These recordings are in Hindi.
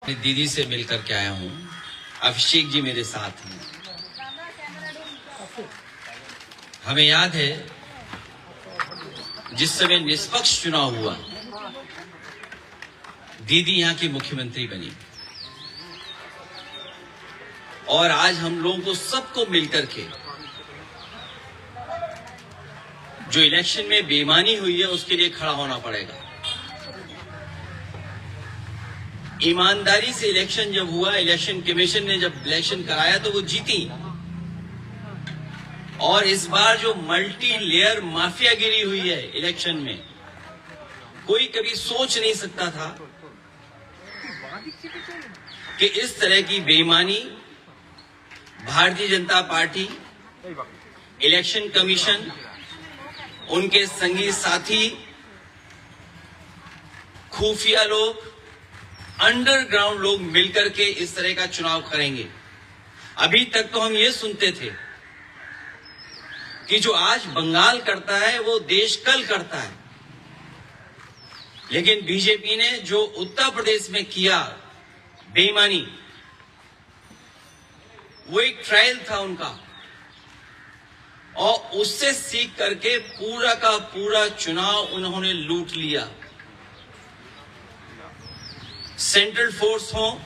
दीदी से मिलकर के आया हूँ। अभिषेक जी मेरे साथ हैं। हमें याद है जिस समय निष्पक्ष चुनाव हुआ, दीदी यहाँ की मुख्यमंत्री बनी और आज हम लोगों को सबको मिलकर के जो इलेक्शन में बेईमानी हुई है उसके लिए खड़ा होना पड़ेगा। ईमानदारी से इलेक्शन जब हुआ, इलेक्शन कमीशन ने जब इलेक्शन कराया तो वो जीती। और इस बार जो मल्टी लेयर माफियागिरी हुई है इलेक्शन में, कोई कभी सोच नहीं सकता था कि इस तरह की बेईमानी Bharatiya Janata party, election commission, उनके संगी साथी, खुफिया लोग, अंडरग्राउंड लोग मिलकर के इस तरह का चुनाव करेंगे। अभी तक तो हम ये सुनते थे कि जो आज बंगाल करता है वो देश कल करता है, लेकिन बीजेपी ने जो उत्तर प्रदेश में किया बेईमानी, वो एक ट्रायल था उनका, और उससे सीख करके पूरा का पूरा चुनाव उन्होंने लूट लिया। सेंट्रल फोर्स हो,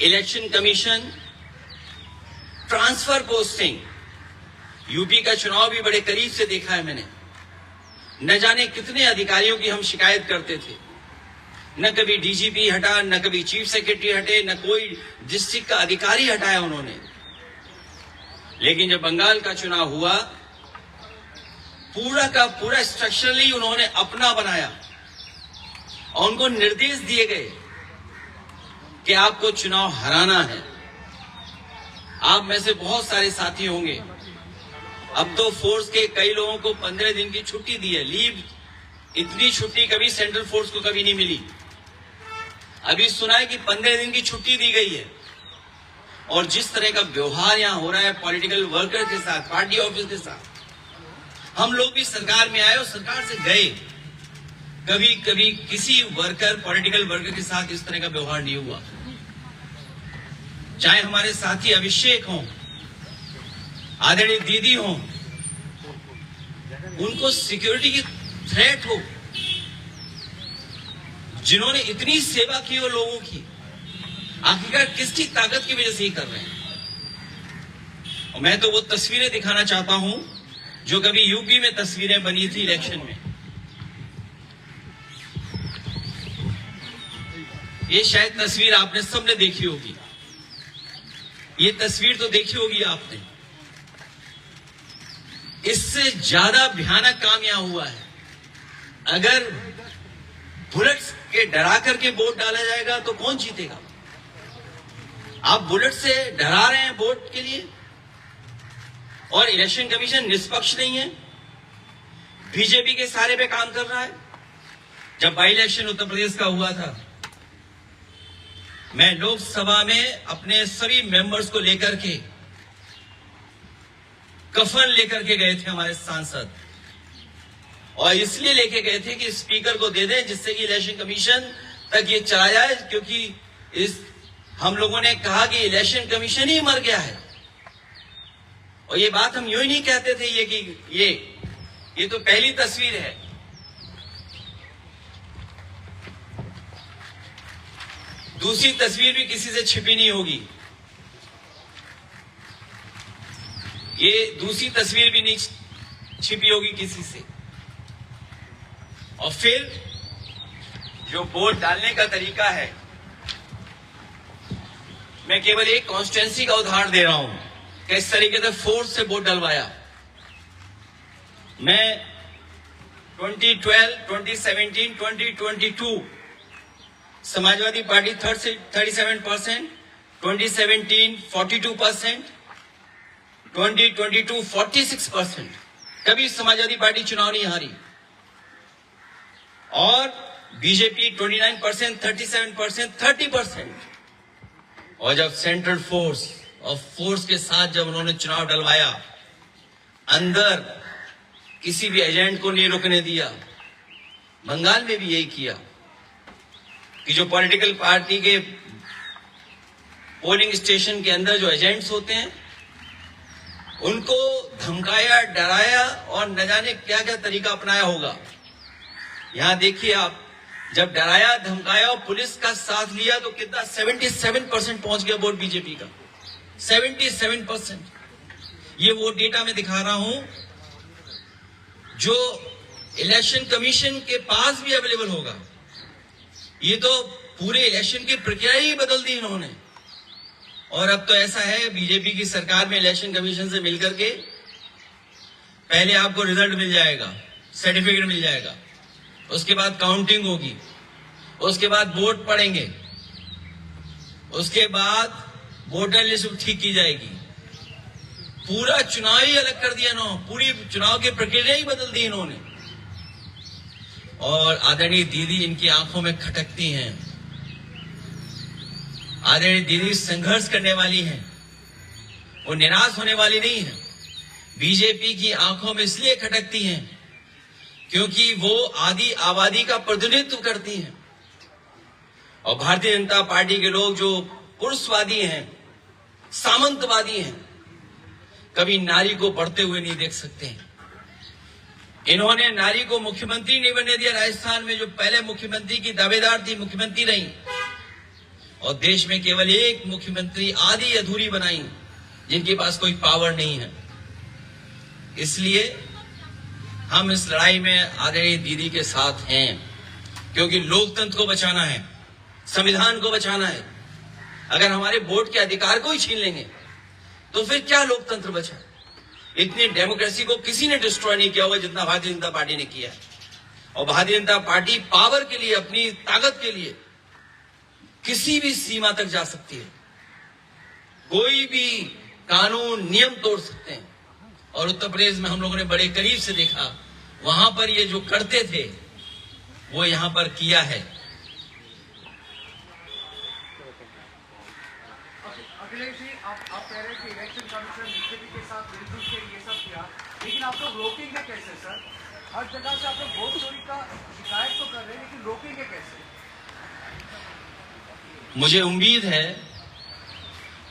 election commission, transfer posting, UP का चुनाव भी बड़े करीब से देखा है मैंने। न जाने कितने अधिकारियों की हम शिकायत करते थे, न कभी डीजीपी हटा, न कभी चीफ सेक्रेटरी हटे, न कोई डिस्ट्रिक्ट का अधिकारी हटाया उन्होंने। लेकिन जब बंगाल का चुनाव हुआ, पूरा का पूरा स्ट्रक्चरली उन्होंने अपना बनाया और उनको निर्देश दिए गए कि आपको चुनाव हराना है। आप में से बहुत सारे साथी होंगे, अब तो फोर्स के कई लोगों को 15 दिन की छुट्टी दी है, लीव। इतनी छुट्टी कभी सेंट्रल फोर्स को कभी नहीं मिली। अभी सुना है कि 15 दिन की छुट्टी दी गई है। और जिस तरह का व्यवहार यहां हो रहा है पॉलिटिकल वर्कर के साथ, पार्टी ऑफिस के साथ, हम लोग भी सरकार में आए और सरकार से गए, कभी कभी किसी वर्कर, पॉलिटिकल वर्कर के साथ इस तरह का व्यवहार नहीं हुआ। चाहे हमारे साथी अभिषेक हों, आदरणीय दीदी हों, उनको सिक्योरिटी की थ्रेट हो, जिन्होंने इतनी सेवा की हो लोगों की, आखिरकार किसकी ताकत की वजह से ही कर रहे हैं। और मैं तो वो तस्वीरें दिखाना चाहता हूं जो कभी यूपी में तस्वीरें बनी थी इलेक्शन में। ये शायद तस्वीर आपने सबने देखी होगी, ये तस्वीर तो देखी होगी आपने। इससे ज्यादा भयानक काम यहां हुआ है। अगर बुलेट्स के डरा करके वोट डाला जाएगा तो कौन जीतेगा? आप बुलेट से डरा रहे हैं वोट के लिए, और इलेक्शन कमीशन निष्पक्ष नहीं है, बीजेपी के सहारे पे काम कर रहा है। जब बाई इलेक्शन उत्तर प्रदेश का हुआ था, मैं लोकसभा में अपने सभी मेंबर्स को लेकर के, कफन लेकर के गए थे हमारे सांसद, और इसलिए लेके गए थे कि स्पीकर को दे दें जिससे कि इलेक्शन कमीशन तक ये चला जाए, क्योंकि हम लोगों ने कहा कि इलेक्शन कमीशन ही मर गया है। और ये बात हम यूं ही नहीं कहते थे ये तो पहली तस्वीर है। दूसरी तस्वीर भी किसी से छिपी नहीं होगी, ये दूसरी तस्वीर भी नहीं छिपी होगी किसी से। और फिर जो वोट डालने का तरीका है, मैं केवल एक कॉन्स्टिट्यूएंसी का उदाहरण दे रहा हूं कि इस तरीके से फोर्स से वोट डलवाया। मैं 2012, 2017, 2022 समाजवादी पार्टी 37%, 2017 42%, 2022 46%। कभी समाजवादी पार्टी चुनाव नहीं हारी। और बीजेपी 29%, 37%, 30%। और जब सेंट्रल फोर्स और फोर्स के साथ जब उन्होंने चुनाव डलवाया, अंदर किसी भी एजेंट को नहीं रुकने दिया। बंगाल में भी यही किया। कि जो पॉलिटिकल पार्टी के पोलिंग स्टेशन के अंदर जो एजेंट्स होते हैं उनको धमकाया, डराया और न जाने क्या क्या तरीका अपनाया होगा। यहां देखिए आप, जब डराया, धमकाया और पुलिस का साथ लिया तो कितना 77% पहुंच गया वोट बीजेपी का। 77%। ये वो डेटा मैं दिखा रहा हूं जो इलेक्शन कमीशन के पास भी अवेलेबल होगा। ये तो पूरे इलेक्शन की प्रक्रिया ही बदल दी इन्होंने। और अब तो ऐसा है बीजेपी की सरकार में इलेक्शन कमीशन से मिलकर के पहले आपको रिजल्ट मिल जाएगा, सर्टिफिकेट मिल जाएगा, उसके बाद काउंटिंग होगी, उसके बाद वोट पड़ेंगे, उसके बाद वोटर लिस्ट ठीक की जाएगी। पूरा चुनाव ही अलग कर दिया इन्होंने, पूरी चुनाव की प्रक्रिया ही बदल दी इन्होंने। और आदरणीय दीदी इनकी आंखों में खटकती हैं। आदरणीय दीदी संघर्ष करने वाली हैं, वो निराश होने वाली नहीं है। बीजेपी की आंखों में इसलिए खटकती हैं क्योंकि वो आदि आबादी का प्रतिनिधित्व करती हैं। और भारतीय जनता पार्टी के लोग जो पुरुषवादी हैं, सामंतवादी हैं, कभी नारी को बढ़ते हुए नहीं देख सकते हैं। इन्होंने नारी को मुख्यमंत्री नहीं बनने दिया। राजस्थान में जो पहले मुख्यमंत्री की दावेदार थी, मुख्यमंत्री रही, और देश में केवल एक मुख्यमंत्री आधी अधूरी बनाई जिनके पास कोई पावर नहीं है। इसलिए हम इस लड़ाई में आदरणीय दीदी के साथ हैं, क्योंकि लोकतंत्र को बचाना है, संविधान को बचाना है। अगर हमारे वोट के अधिकार को ही छीन लेंगे तो फिर क्या लोकतंत्र बचा? इतनी डेमोक्रेसी को किसी ने डिस्ट्रॉय नहीं किया होगा जितना भारतीय जनता पार्टी ने किया है। और भारतीय जनता पार्टी पावर के लिए, अपनी ताकत के लिए किसी भी सीमा तक जा सकती है, कोई भी कानून नियम तोड़ सकते हैं। और उत्तर प्रदेश में हम लोगों ने बड़े करीब से देखा, वहां पर ये जो करते थे वो यहां पर किया है। अखिलेश जी, आप कह रहे हैं कि इलेक्शन कमीशन बीजेपी के साथ मिलजुल के ये सब किया, लेकिन आप लोग रोकेंगे कैसे सर? हर जगह से आप लोग वोट चोरी का शिकायत तो कर रहे हैं, लेकिन रोकेंगे कैसे? मुझे उम्मीद है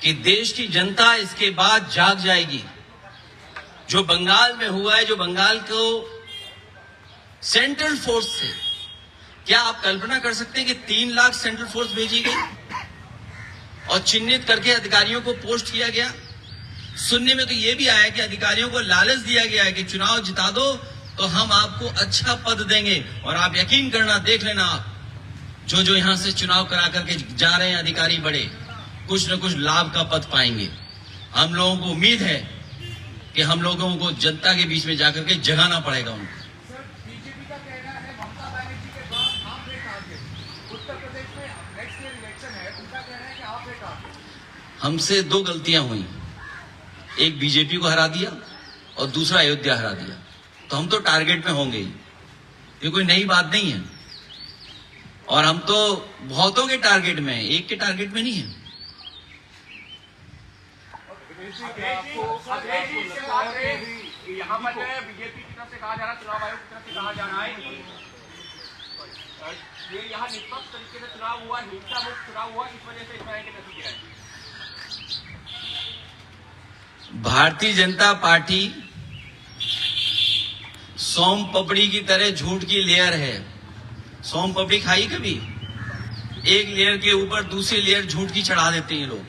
कि देश की जनता इसके बाद जाग जाएगी। जो बंगाल में हुआ है, जो बंगाल को सेंट्रल फोर्स से, क्या आप कल्पना कर सकते हैं कि 3 लाख सेंट्रल फोर्स भेजी गई और चिन्हित करके अधिकारियों को पोस्ट किया गया? सुनने में तो यह भी आया कि अधिकारियों को लालच दिया गया है कि चुनाव जिता दो तो हम आपको अच्छा पद देंगे। और आप यकीन करना, देख लेना, आप जो यहां से चुनाव करा करके जा रहे हैं अधिकारी बड़े, कुछ न कुछ लाभ का पद पाएंगे। हम लोगों को उम्मीद है कि हम लोगों को जनता के बीच में जाकर के जगाना पड़ेगा उनको। सर, बीजेपी का कहना है ममता बनर्जी के बाद आप है टारगेट। उत्तर प्रदेश में नेक्स्ट ईयर इलेक्शन है, उनका कहना है कि आप है टारगेट। हमसे 2 गलतियां हुई, एक बीजेपी को हरा दिया और दूसरा अयोध्या हरा दिया, तो हम तो टारगेट में होंगे ही। ये कोई नई बात नहीं है। और हम तो बहुतों के टारगेट में हैं, एक के टारगेट में नहीं है। यहाँ पर जो है बीजेपी की तरफ से कहा जा रहा है, चुनाव आयोग की तरफ से कहा जा रहा है कि ये यहाँ निष्पक्ष तरीके से चुनाव हुआ, हिंसा मुक्त चुनाव हुआ, इस वजह से इस तरह के नतीजे आए। भारतीय जनता पार्टी सोम पपड़ी की तरह झूठ की लेयर है। सोम पपड़ी खाई कभी? एक लेयर के ऊपर दूसरी लेयर झूठ की चढ़ा देते हैं लोग।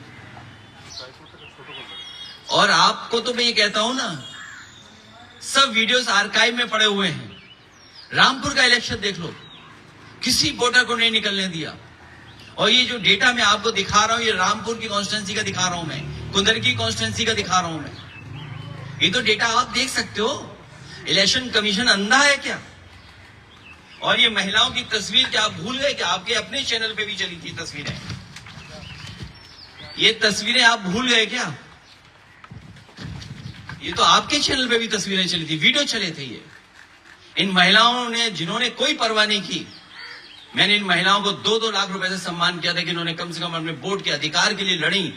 और आपको तो मैं ये कहता हूं ना, सब वीडियोस आर्काइव में पड़े हुए हैं। रामपुर का इलेक्शन देख लो, किसी वोटर को नहीं निकलने दिया। और ये जो डेटा मैं आपको दिखा रहा हूं, ये रामपुर की कॉन्स्टिट्यूंसी का दिखा रहा हूं मैं, कुंदर की कॉन्स्टिट्यूंसी का दिखा रहा हूं मैं। ये तो डेटा आप देख सकते हो। इलेक्शन कमीशन अंधा है क्या? और ये महिलाओं की तस्वीर क्या आप भूल गए कि आपके अपने चैनल पे भी चली थी तस्वीरें? ये तस्वीरें आप भूल गए क्या? ये तो आपके चैनल पे भी तस्वीरें चली थी, वीडियो चले थे। ये इन महिलाओं ने, जिन्होंने कोई परवाह नहीं की, मैंने इन महिलाओं को 2-2 लाख रुपए से सम्मान किया था कि इन्होंने कम से कम अपने वोट के अधिकार के लिए लड़ी।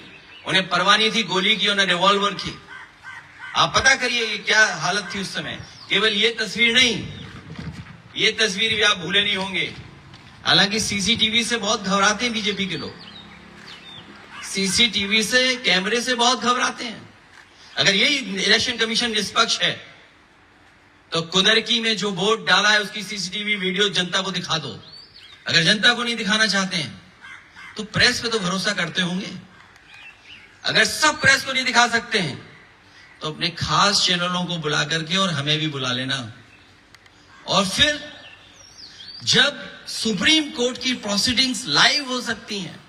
उन्हें परवाह नहीं थी गोली की, उन्हें रिवॉल्वर की। आप पता करिए ये क्या हालत थी उस समय। केवल ये तस्वीर नहीं, ये तस्वीर भी आप भूले नहीं होंगे। हालांकि सीसीटीवी से बहुत घबराते हैं बीजेपी के लोग, सीसीटीवी से, कैमरे से बहुत घबराते हैं। अगर यही इलेक्शन कमीशन निष्पक्ष है तो कुदरकी में जो वोट डाला है उसकी सीसीटीवी वीडियो जनता को दिखा दो। अगर जनता को नहीं दिखाना चाहते हैं तो प्रेस पे तो भरोसा करते होंगे। अगर सब प्रेस को नहीं दिखा सकते हैं तो अपने खास चैनलों को बुला करके और हमें भी बुला लेना, और फिर जब सुप्रीम कोर्ट की प्रोसीडिंग्स लाइव हो सकती हैं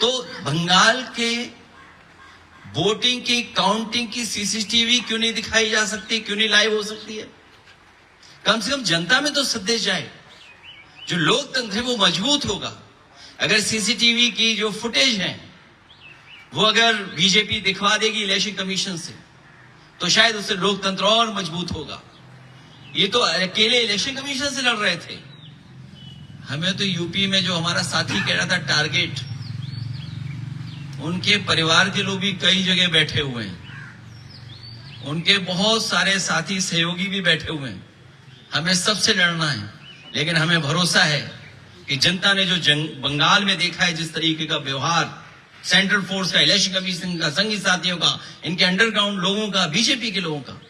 तो बंगाल के वोटिंग की काउंटिंग की सीसीटीवी क्यों नहीं दिखाई जा सकती, क्यों नहीं लाइव हो सकती है? कम से कम जनता में तो संदेश जाए, जो लोकतंत्र है वो मजबूत होगा। अगर सीसीटीवी की जो फुटेज है वो अगर बीजेपी दिखवा देगी इलेक्शन कमीशन से तो शायद उससे लोकतंत्र और मजबूत होगा। ये तो अकेले इलेक्शन कमीशन से लड़ रहे थे, हमें तो यूपी में जो हमारा साथी कह रहा था टारगेट, उनके परिवार के लोग भी कई जगह बैठे हुए हैं, उनके बहुत सारे साथी सहयोगी भी बैठे हुए हैं। हमें सबसे लड़ना है, लेकिन हमें भरोसा है कि जनता ने जो बंगाल में देखा है, जिस तरीके का व्यवहार सेंट्रल फोर्स का, इलेक्शन कमीशन का, संघी साथियों का, इनके अंडरग्राउंड लोगों का, बीजेपी के लोगों का,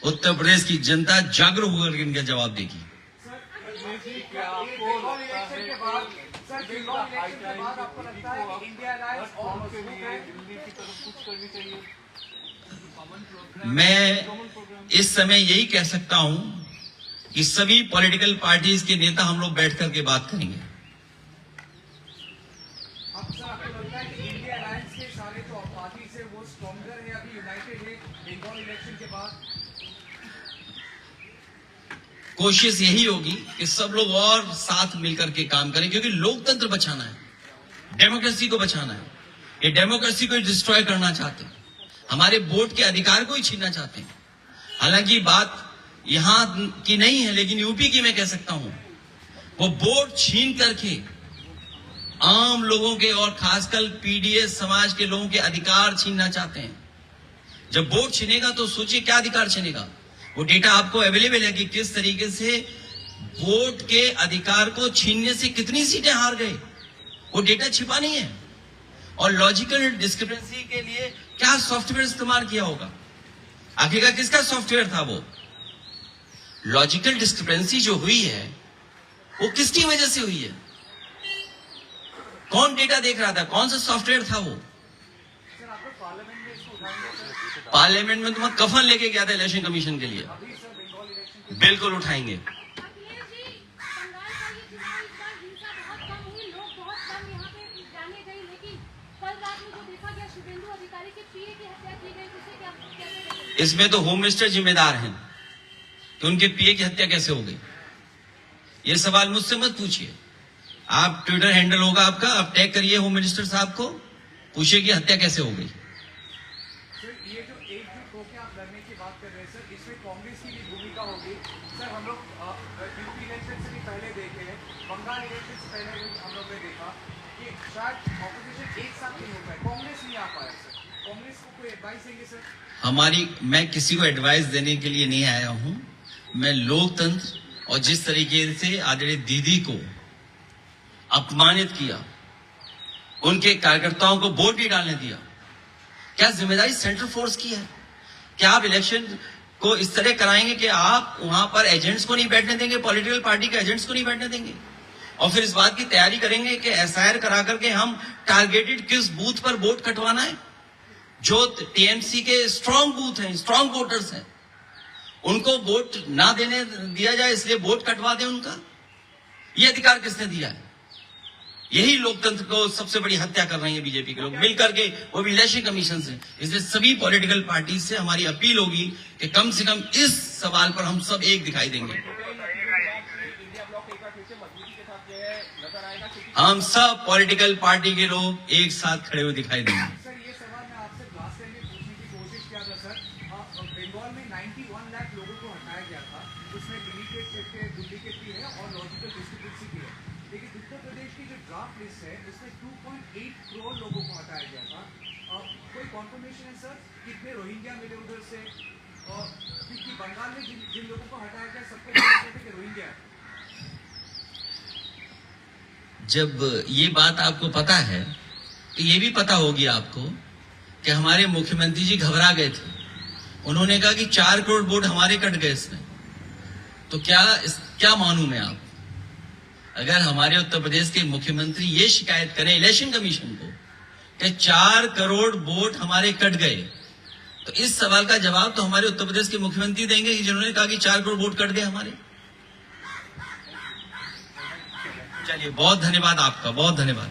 उत्तर प्रदेश की जनता जागरूक होकर इनका जवाब देगी। मैं इस समय यही कह सकता हूं कि सभी पॉलिटिकल पार्टीज के नेता हम लोग बैठ करके बात करेंगे। आपको लगता है कि इंडिया अलायंस के सारे जो पार्टीज है वो स्ट्रॉन्गर है, अभी यूनाइटेड है बंगाल इलेक्शन के बाद? कोशिश यही होगी कि सब लोग और साथ मिलकर के काम करें, क्योंकि लोकतंत्र बचाना है, डेमोक्रेसी को बचाना है। ये डेमोक्रेसी को डिस्ट्रॉय करना चाहते हैं, हमारे वोट के अधिकार को ही छीनना चाहते हैं। हालांकि बात यहां की नहीं है, लेकिन यूपी की मैं कह सकता हूं, वो वोट छीन करके आम लोगों के और खासकर पीडीएस समाज के लोगों के अधिकार छीनना चाहते हैं। जब वोट छीनेगा तो सोचिए क्या अधिकार छीनेगा। वो डेटा आपको अवेलेबल है कि किस तरीके से वोट के अधिकार को छीनने से कितनी सीटें हार गए, वो डेटा छिपा नहीं है। और लॉजिकल डिस्क्रिपेंसी के लिए क्या सॉफ्टवेयर इस्तेमाल किया होगा, आखिरकार किसका सॉफ्टवेयर था वो? लॉजिकल डिस्क्रिपेंसी जो हुई है वो किसकी वजह से हुई है? कौन डेटा देख रहा था, कौन सा सॉफ्टवेयर था वो? सर आप लोग पार्लियामेंट में इसको उठाएंगे सर? पार्लियामेंट में तो मैं कफन लेके गया था इलेक्शन कमीशन के लिए। अभी सर बंगाल इलेक्शन के बिल्कुल उठाएंगे। इसमें तो होम मिनिस्टर जिम्मेदार हैं कि उनके पीए की हत्या कैसे हो गई। ये सवाल मुझसे मत पूछिए, आप ट्विटर हैंडल होगा आपका, आप टैग करिए होम मिनिस्टर साहब को, पूछिए कि हत्या कैसे हो गई। सर ये जो एकजुट होकर आप लड़ने की बात कर रहे हैं सर, इसमें कांग्रेस की भी भूमिका होगी सर। हम लोग यूपी इलेक्शन से भी पहले देखे हैं, बंगाल इलेक्शन से पहले भी हम लोग ने देखा कि शायद ऑपोजिशन एक साथ नहीं हो पाए, कांग्रेस नहीं आ पाया सर। कांग्रेस को कोई एडवाइस देंगे सर? मैं किसी को एडवाइस देने के लिए नहीं आया हूं। मैं लोकतंत्र और जिस तरीके से आदरणीय दीदी को अपमानित किया, उनके कार्यकर्ताओं को वोट नहीं डालने दिया, क्या जिम्मेदारी सेंट्रल फोर्स की है? क्या आप इलेक्शन को इस तरह कराएंगे कि आप वहां पर एजेंट्स को नहीं बैठने देंगे, पॉलिटिकल पार्टी के एजेंट्स को नहीं बैठने देंगे, और फिर इस बात की तैयारी करेंगे कि एसआईआर करा करके हम टारगेटेड किस बूथ पर वोट कटवाना है? जो टीएमसी के स्ट्रांग बूथ हैं, स्ट्रांग वोटर्स हैं, उनको वोट ना देने दिया जाए, इसलिए वोट कटवा दें उनका? ये अधिकार किसने दिया है? यही लोकतंत्र को सबसे बड़ी हत्या कर रही है बीजेपी के लोग मिलकर के, वो भी इलेक्शन कमीशन से। इसलिए सभी पॉलिटिकल पार्टी से हमारी अपील होगी कि कम से कम इस सवाल पर हम सब एक दिखाई देंगे। हम सब पॉलिटिकल पार्टी के लोग एक साथ खड़े हुए दिखाई देंगे। सर ये सवाल मैं आपसे क्लास में पूछने की कोशिश किया था सर। बंगाल में 91 लाख लोगों को हटाया गया था, उसमें डुप्लीकेट भी है और लॉजिकल डिस्क्रिपेंसी भी है, लेकिन उत्तर प्रदेश की जो ड्राफ्ट लिस्ट है उसमें 2.8 करोड़ लोगों को हटाया गया था। कोई कॉन्फर्मेशन है सर कितने रोहिंग्या मिले उधर से? क्योंकि बंगाल में जिन लोगों को हटाया गया सबको रोहिंग्या है। जब ये बात आपको पता है तो ये भी पता होगी आपको कि हमारे मुख्यमंत्री जी घबरा गए थे। उन्होंने कहा कि 4 करोड़ वोट हमारे कट गए इसमें। तो क्या मानूं मैं आप, अगर हमारे उत्तर प्रदेश के मुख्यमंत्री ये शिकायत करें इलेक्शन कमीशन को कि 4 करोड़ वोट हमारे कट गए, तो इस सवाल का जवाब तो हमारे उत्तर प्रदेश के मुख्यमंत्री देंगे जिन्होंने कहा कि 4 करोड़ वोट कट गए हमारे। चलिए, बहुत धन्यवाद आपका, बहुत धन्यवाद।